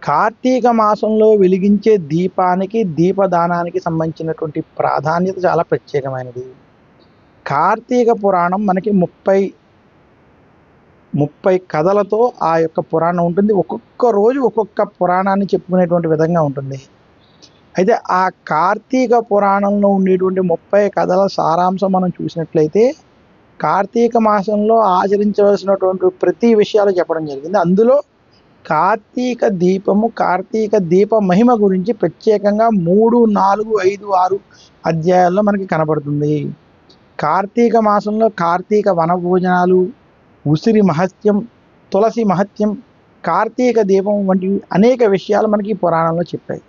కార్తీక మాసంలో వెలిగించే దీపానికి, దీపదానానికి సంబంధించినటువంటి ప్రాధాన్యత చాలా ప్రత్యేకమైనది. కార్తీక పురాణం మనకి 30 కథలతో ఆ యొక్క పురాణం ఉంటుంది. ఒక్కొక్క రోజు ఒక్కొక్క పురాణాన్ని చెప్పుకునేటువంటి విధంగా ఉంటుంది. అయితే ఆ కార్తీక పురాణంలో ఉండేటువంటి 30 కథల సారాంశం మనం చూసినట్లయితే, కార్తీక మాసంలో ఆచరించవలసినటువంటి ప్రతి విషయాలు చెప్పడం జరిగింది. అందులో కార్తీక దీపము, కార్తీక దీప మహిమ గురించి ప్రత్యేకంగా 3, 4, 5, 6 అధ్యాయాల్లో మనకి కనబడుతుంది. కార్తీక మాసంలో కార్తీక వనభోజనాలు, ఉసిరి మహత్యం, తులసి మహత్యం, కార్తీక దీపం వంటివి అనేక విషయాలు మనకి పురాణంలో చెప్పాయి.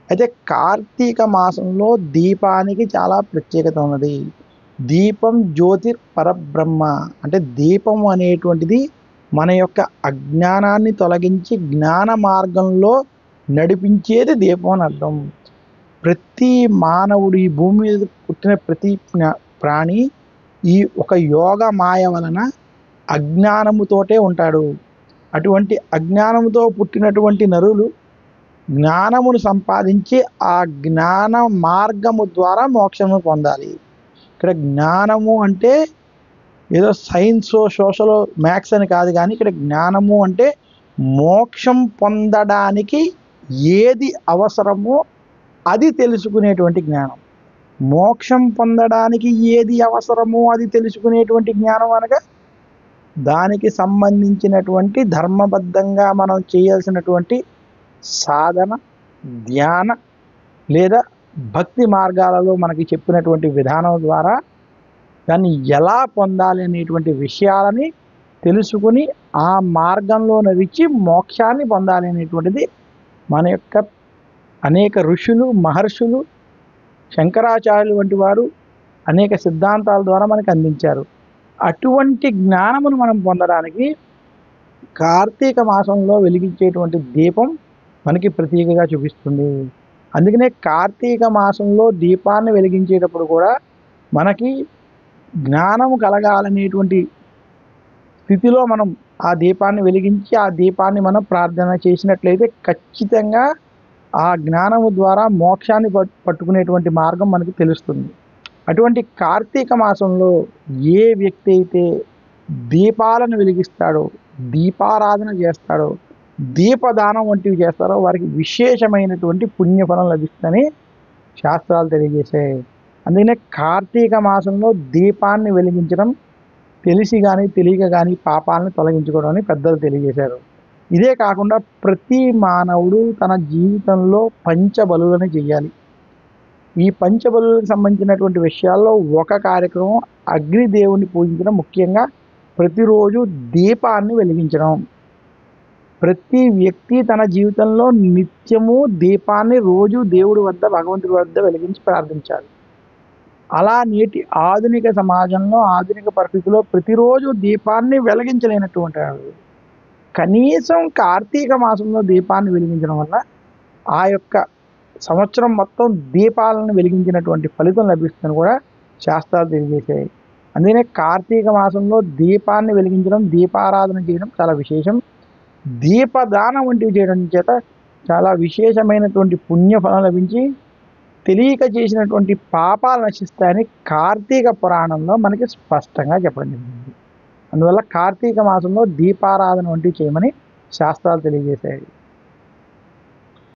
అయితే కార్తీక మాసంలో దీపానికి చాలా ప్రత్యేకత ఉన్నది. దీపం జ్యోతిర్ పరబ్రహ్మ, అంటే దీపం అనేటువంటిది మన యొక్క అజ్ఞానాన్ని తొలగించి జ్ఞాన మార్గంలో నడిపించేది దీపం అని అర్థం. ప్రతి మానవుడు, ఈ భూమి మీద పుట్టిన ప్రతి ప్రాణి ఈ ఒక యోగ మాయ వలన అజ్ఞానముతోటే ఉంటాడు. అటువంటి అజ్ఞానముతో పుట్టినటువంటి నరులు జ్ఞానమును సంపాదించి ఆ జ్ఞాన మార్గము ద్వారా మోక్షము పొందాలి. ఇక్కడ జ్ఞానము అంటే ఏదో సైన్స్, సోషల్, మ్యాథ్స్ అని కాదు, కానీ ఇక్కడ జ్ఞానము అంటే మోక్షం పొందడానికి ఏది అవసరమో అది తెలుసుకునేటువంటి జ్ఞానం. మోక్షం పొందడానికి ఏది అవసరమో అది తెలుసుకునేటువంటి జ్ఞానం అనగా దానికి సంబంధించినటువంటి ధర్మబద్ధంగా మనం చేయాల్సినటువంటి సాధన, ధ్యాన లేదా భక్తి మార్గాలలో మనకి చెప్పినటువంటి విధానం ద్వారా దాన్ని ఎలా పొందాలి అనేటువంటి విషయాలని తెలుసుకుని ఆ మార్గంలో నడిచి మోక్షాన్ని పొందాలి అనేటువంటిది మన యొక్క అనేక ఋషులు, మహర్షులు, శంకరాచార్యులు వంటి వారు అనేక సిద్ధాంతాల ద్వారా మనకు అందించారు. అటువంటి జ్ఞానమును మనం పొందడానికి కార్తీక మాసంలో వెలిగించేటువంటి దీపం మనకి ప్రతీకగా చూపిస్తుంది. అందుకనే కార్తీక మాసంలో దీపాన్ని వెలిగించేటప్పుడు కూడా మనకి జ్ఞానము కలగాలనేటువంటి స్థితిలో మనం ఆ దీపాన్ని వెలిగించి ఆ దీపాన్ని మనం ప్రార్థన చేసినట్లయితే ఖచ్చితంగా ఆ జ్ఞానము ద్వారా మోక్షాన్ని పట్టుకునేటువంటి మార్గం మనకి తెలుస్తుంది. అటువంటి కార్తీక మాసంలో ఏ వ్యక్తి అయితే దీపాలను వెలిగిస్తాడో, దీపారాధన చేస్తాడో, దీపదానం వంటివి చేస్తారో వారికి విశేషమైనటువంటి పుణ్యఫలం లభిస్తుందని శాస్త్రాలు తెలియజేశాయి. అందుకనే కార్తీక మాసంలో దీపాన్ని వెలిగించడం తెలిసి కానీ తెలియక కానీ పాపాలను తొలగించుకోవడం అని పెద్దలు తెలియజేశారు. ఇదే కాకుండా ప్రతి మానవుడు తన జీవితంలో పంచబలులను చేయాలి. ఈ పంచబలులకు సంబంధించినటువంటి విషయాల్లో ఒక కార్యక్రమం అగ్నిదేవుని పూజించడం, ముఖ్యంగా ప్రతిరోజు దీపాన్ని వెలిగించడం. ప్రతి వ్యక్తి తన జీవితంలో నిత్యము దీపాన్ని రోజు దేవుడి వద్ద, భగవంతుడి వద్ద వెలిగించి ప్రార్థించాలి. అలా నేటి ఆధునిక సమాజంలో, ఆధునిక పరిస్థితుల్లో ప్రతిరోజు దీపాన్ని వెలిగించలేనటువంటి కనీసం కార్తీక మాసంలో దీపాన్ని వెలిగించడం వల్ల ఆ యొక్క సంవత్సరం మొత్తం దీపాలను వెలిగించినటువంటి ఫలితం లభిస్తుందని కూడా శాస్త్రాలు తెలియజేశాయి. అందుకనే కార్తీక మాసంలో దీపాన్ని వెలిగించడం, దీపారాధన చేయడం చాలా విశేషం. దీపదానం వంటివి చేయడం చేత చాలా విశేషమైనటువంటి పుణ్యఫలం లభించి తెలియక చేసినటువంటి పాపాలు నశిస్తాయని కార్తీక పురాణంలో మనకి స్పష్టంగా చెప్పడం జరిగింది. అందువల్ల కార్తీక మాసంలో దీపారాధన వంటివి చేయమని శాస్త్రాలు తెలియజేశాయి.